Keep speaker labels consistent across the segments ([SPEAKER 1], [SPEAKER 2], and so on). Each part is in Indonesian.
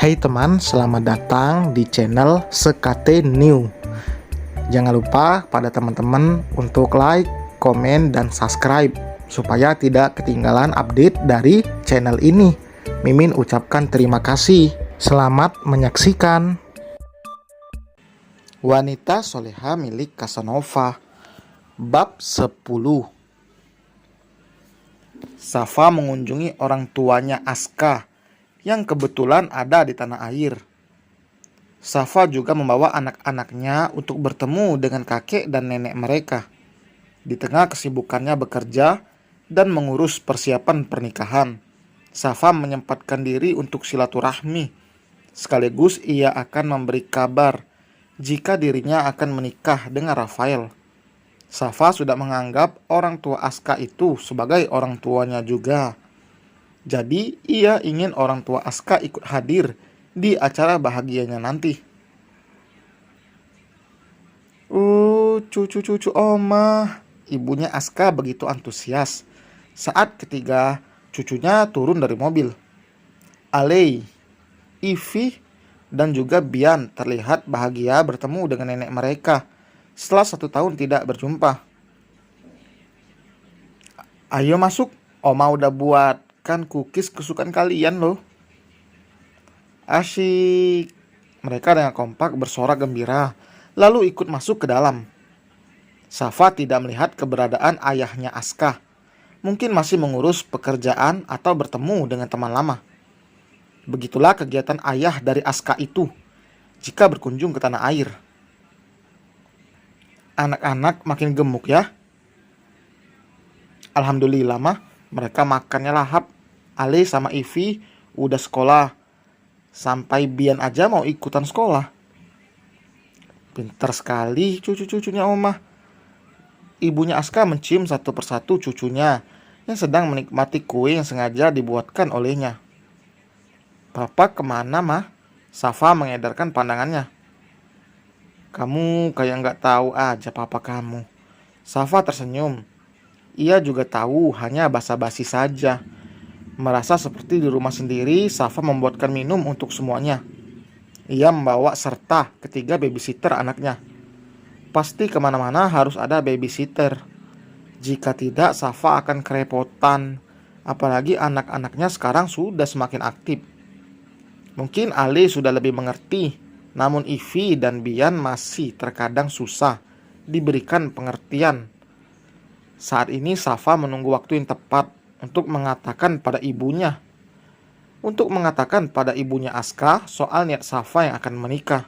[SPEAKER 1] Hai teman, selamat datang di channel Sekate New. Jangan lupa pada teman-teman untuk like, komen, dan subscribe supaya tidak ketinggalan update dari channel ini. Mimin ucapkan terima kasih. Selamat menyaksikan. Wanita soleha milik Casanova. Bab 10. Safa mengunjungi orang tuanya Aska yang kebetulan ada di tanah air. Safa juga membawa anak-anaknya untuk bertemu dengan kakek dan nenek mereka. Di tengah kesibukannya bekerja dan mengurus persiapan pernikahan, Safa menyempatkan diri untuk silaturahmi. Sekaligus ia akan memberi kabar jika dirinya akan menikah dengan Rafael. Safa sudah menganggap orang tua Aska itu sebagai orang tuanya juga. Jadi ia ingin orang tua Aska ikut hadir di acara bahagianya nanti. Cucu-cucu Oma. Ibunya Aska begitu antusias saat ketiga cucunya turun dari mobil. Alei, Ivi, dan juga Bian terlihat bahagia bertemu dengan nenek mereka setelah 1 tahun tidak berjumpa. Ayo masuk, Oma udah buatkan cookies kesukaan kalian loh. Asyik. Mereka dengan kompak bersorak gembira, lalu ikut masuk ke dalam. Safa tidak melihat keberadaan ayahnya Aska. Mungkin masih mengurus pekerjaan atau bertemu dengan teman lama. Begitulah kegiatan ayah dari Aska itu jika berkunjung ke tanah air. Anak-anak makin gemuk ya. Alhamdulillah mah, mereka makannya lahap. Ale sama Ivi udah sekolah. Sampai Bian aja mau ikutan sekolah. Pintar sekali cucu-cucunya Oma. Ibunya Aska mencium satu persatu cucunya yang sedang menikmati kue yang sengaja dibuatkan olehnya. Papa kemana mah? Safa mengedarkan pandangannya. Kamu kayak nggak tahu aja papa kamu. Safa tersenyum. Ia juga tahu hanya basa-basi saja. Merasa seperti di rumah sendiri, Safa membuatkan minum untuk semuanya. Ia membawa serta ketiga babysitter anaknya. Pasti kemana-mana harus ada babysitter. Jika tidak, Safa akan kerepotan. Apalagi anak-anaknya sekarang sudah semakin aktif. Mungkin Ali sudah lebih mengerti, namun Ivi dan Bian masih terkadang susah diberikan pengertian. Saat ini Safa menunggu waktu yang tepat untuk mengatakan pada ibunya Aska soal niat Safa yang akan menikah.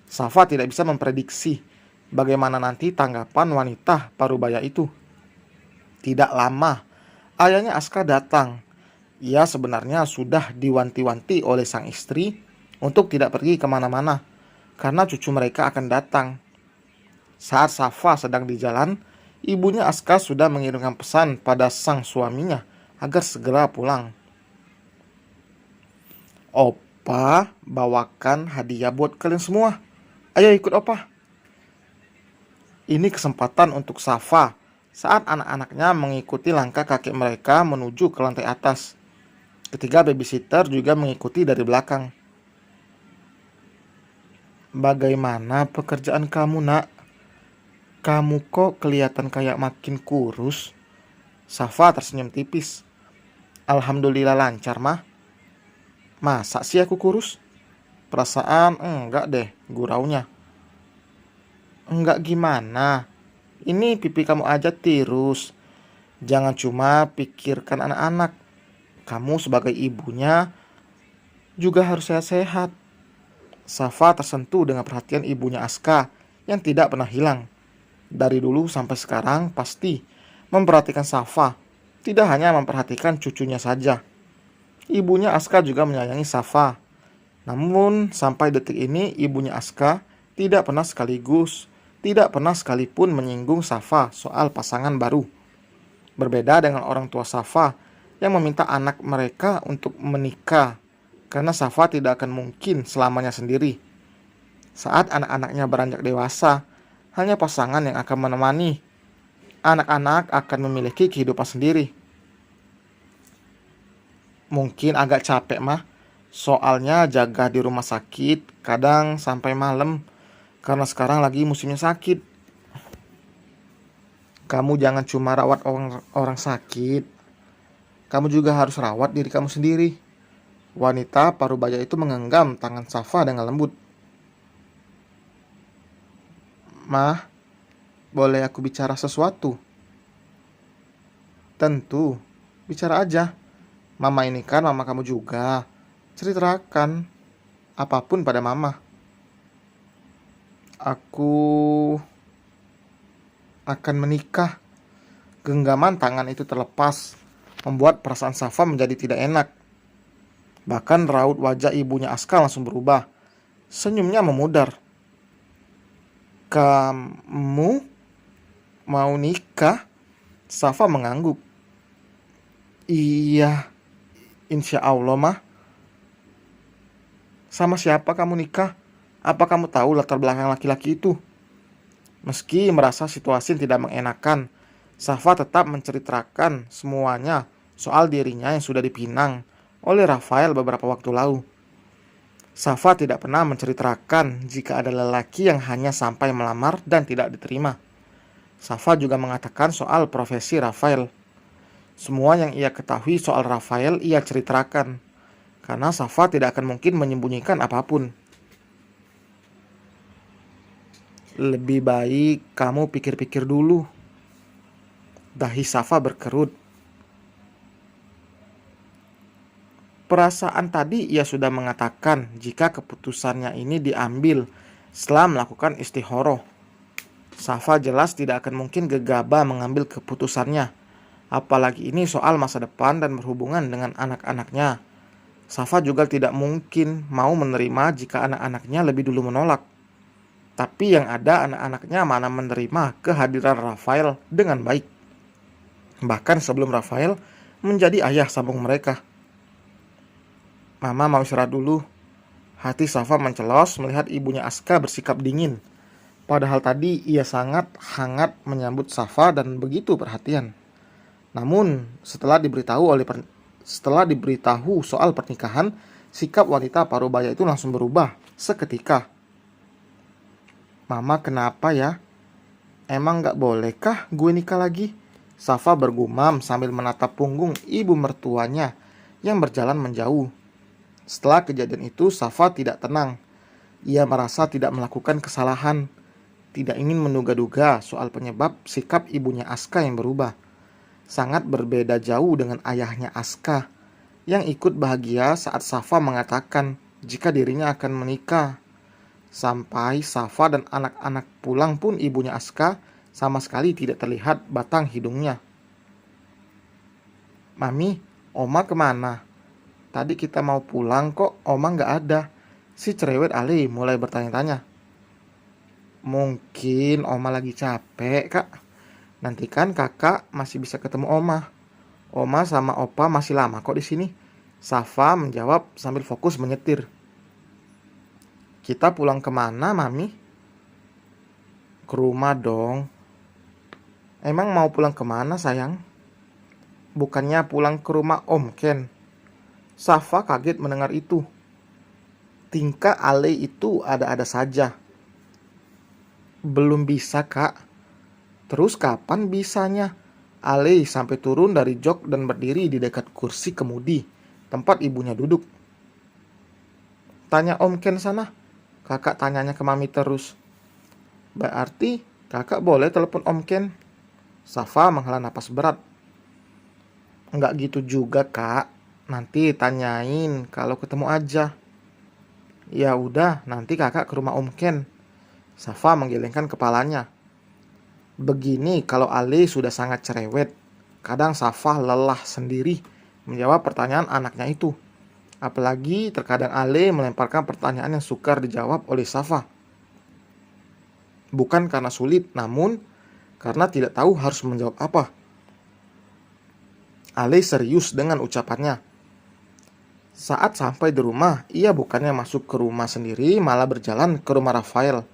[SPEAKER 1] Safa tidak bisa memprediksi bagaimana nanti tanggapan wanita parubaya itu. Tidak lama, ayahnya Aska datang. Ia sebenarnya sudah diwanti-wanti oleh sang istri untuk tidak pergi kemana-mana karena cucu mereka akan datang. Saat Safa sedang di jalan, ibunya Aska sudah mengirimkan pesan pada sang suaminya agar segera pulang. Opa bawakan hadiah buat kalian semua. Ayo ikut Opa. Ini kesempatan untuk Safa saat anak-anaknya mengikuti langkah kakek mereka menuju ke lantai atas. Ketiga babysitter juga mengikuti dari belakang. Bagaimana pekerjaan kamu, Nak? Kamu kok kelihatan kayak makin kurus? Safa tersenyum tipis. Alhamdulillah lancar, mah. Masa sih aku kurus? Perasaan enggak deh, guraunya. Enggak gimana? Ini pipi kamu aja tirus. Jangan cuma pikirkan anak-anak. Kamu sebagai ibunya juga harus sehat-sehat. Safa tersentuh dengan perhatian ibunya Aska yang tidak pernah hilang. Dari dulu sampai sekarang pasti memperhatikan Safa. Tidak hanya memperhatikan cucunya saja. Ibunya Aska juga menyayangi Safa. Namun sampai detik ini ibunya Aska tidak pernah sekalipun menyinggung Safa soal pasangan baru. Berbeda dengan orang tua Safa yang meminta anak mereka untuk menikah karena Safa tidak akan mungkin selamanya sendiri. Saat anak-anaknya beranjak dewasa, hanya pasangan yang akan menemani. Anak-anak akan memiliki kehidupan sendiri. Mungkin agak capek mah, Soalnya jaga di rumah sakit, kadang sampai malam, karena sekarang lagi musimnya sakit. Kamu jangan cuma rawat orang sakit, kamu juga harus rawat diri kamu sendiri. Wanita parubaya itu menggenggam tangan Safa dengan lembut. Mah, boleh aku bicara sesuatu? Tentu, bicara aja. Mama ini kan mama kamu juga. Ceritakan apapun pada mama. Aku akan menikah. Genggaman tangan itu terlepas, membuat perasaan Safa menjadi tidak enak. Bahkan raut wajah ibunya Aska langsung berubah. Senyumnya memudar. Kamu mau nikah? Safa mengangguk. Iya, insya Allah mah. Sama siapa kamu nikah? Apa kamu tahu latar belakang laki-laki itu? Meski merasa situasi tidak mengenakan, Safa tetap menceritakan semuanya soal dirinya yang sudah dipinang oleh Rafael beberapa waktu lalu. Safa tidak pernah menceritakan jika ada lelaki yang hanya sampai melamar dan tidak diterima. Safa juga mengatakan soal profesi Rafael. Semua yang ia ketahui soal Rafael ia ceritakan, karena Safa tidak akan mungkin menyembunyikan apapun. Lebih baik kamu pikir-pikir dulu. Dahi Safa berkerut. Perasaan tadi ia sudah mengatakan jika keputusannya ini diambil setelah melakukan istikharah. Safa jelas tidak akan mungkin gegabah mengambil keputusannya. Apalagi ini soal masa depan dan berhubungan dengan anak-anaknya. Safa juga tidak mungkin mau menerima jika anak-anaknya lebih dulu menolak. Tapi yang ada anak-anaknya mana menerima kehadiran Rafael dengan baik. Bahkan sebelum Rafael menjadi ayah sambung mereka. Mama mau istirahat dulu. Hati Safa mencelos melihat ibunya Aska bersikap dingin. Padahal tadi ia sangat hangat menyambut Safa dan begitu perhatian. Namun setelah diberitahu soal pernikahan, sikap wanita parubaya itu langsung berubah seketika. Mama kenapa ya? Emang gak bolehkah gue nikah lagi? Safa bergumam sambil menatap punggung ibu mertuanya yang berjalan menjauh. Setelah kejadian itu, Safa tidak tenang. Ia merasa tidak melakukan kesalahan, tidak ingin menduga-duga soal penyebab sikap ibunya Aska yang berubah. Sangat berbeda jauh dengan ayahnya Aska yang ikut bahagia saat Safa mengatakan jika dirinya akan menikah. Sampai Safa dan anak-anak pulang pun ibunya Aska sama sekali tidak terlihat batang hidungnya. Mami, Oma kemana? Tadi kita mau pulang kok Oma gak ada. Si cerewet Ali mulai bertanya-tanya. Mungkin Oma lagi capek kak. Nanti kan kakak masih bisa ketemu Oma. Oma sama Opa masih lama kok di sini. Safa menjawab sambil fokus menyetir. Kita pulang kemana, Mami? Ke rumah dong. Emang mau pulang kemana, sayang? Bukannya pulang ke rumah Om Ken. Safa kaget mendengar itu. Tingkah Ale itu ada-ada saja. Belum bisa, Kak. Terus kapan bisanya? Ale sampai turun dari jok dan berdiri di dekat kursi kemudi, tempat ibunya duduk. Tanya Om Ken sana. Kakak tanyanya ke Mami terus. Berarti kakak boleh telepon Om Ken? Safa menghela napas berat. Enggak gitu juga, Kak. Nanti tanyain kalau ketemu aja. Ya udah, nanti kakak ke rumah Om Ken. Safa menggelengkan kepalanya. Begini kalau Ali sudah sangat cerewet. Kadang Safa lelah sendiri menjawab pertanyaan anaknya itu. Apalagi terkadang Ale melemparkan pertanyaan yang sukar dijawab oleh Safa. Bukan karena sulit, namun karena tidak tahu harus menjawab apa. Ale serius dengan ucapannya. Saat sampai di rumah, ia bukannya masuk ke rumah sendiri, malah berjalan ke rumah Rafael.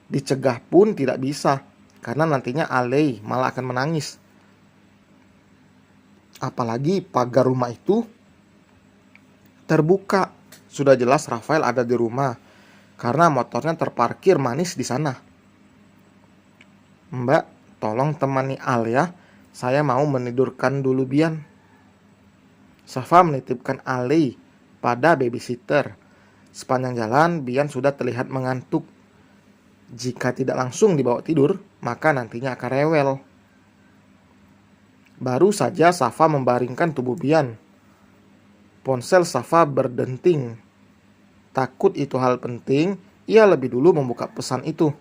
[SPEAKER 1] Dicegah pun tidak bisa, karena nantinya Ale malah akan menangis. Apalagi pagar rumah itu terbuka. Sudah jelas Rafael ada di rumah karena motornya terparkir manis di sana. Mbak, tolong temani Al ya. Saya mau menidurkan dulu Bian. Safa menitipkan Ali pada babysitter. Sepanjang jalan, Bian sudah terlihat mengantuk. Jika tidak langsung dibawa tidur, maka nantinya akan rewel. Baru saja Safa membaringkan tubuh Bian. Ponsel Safa berdenting. Takut itu hal penting, ia lebih dulu membuka pesan itu.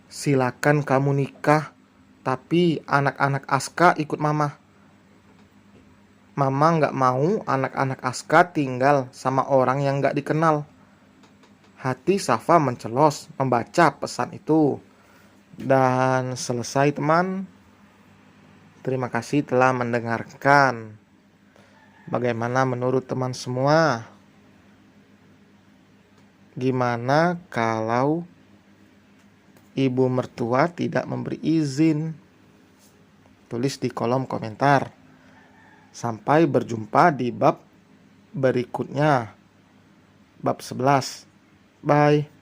[SPEAKER 1] Silakan kamu nikah, tapi anak-anak Aska ikut mama. Mama nggak mau anak-anak Aska tinggal sama orang yang nggak dikenal. Hati Safa mencelos membaca pesan itu. Dan selesai teman. Terima kasih telah mendengarkan. Bagaimana menurut teman semua? Gimana kalau ibu mertua tidak memberi izin? Tulis di kolom komentar. Sampai berjumpa di bab berikutnya. Bab 11. Bye.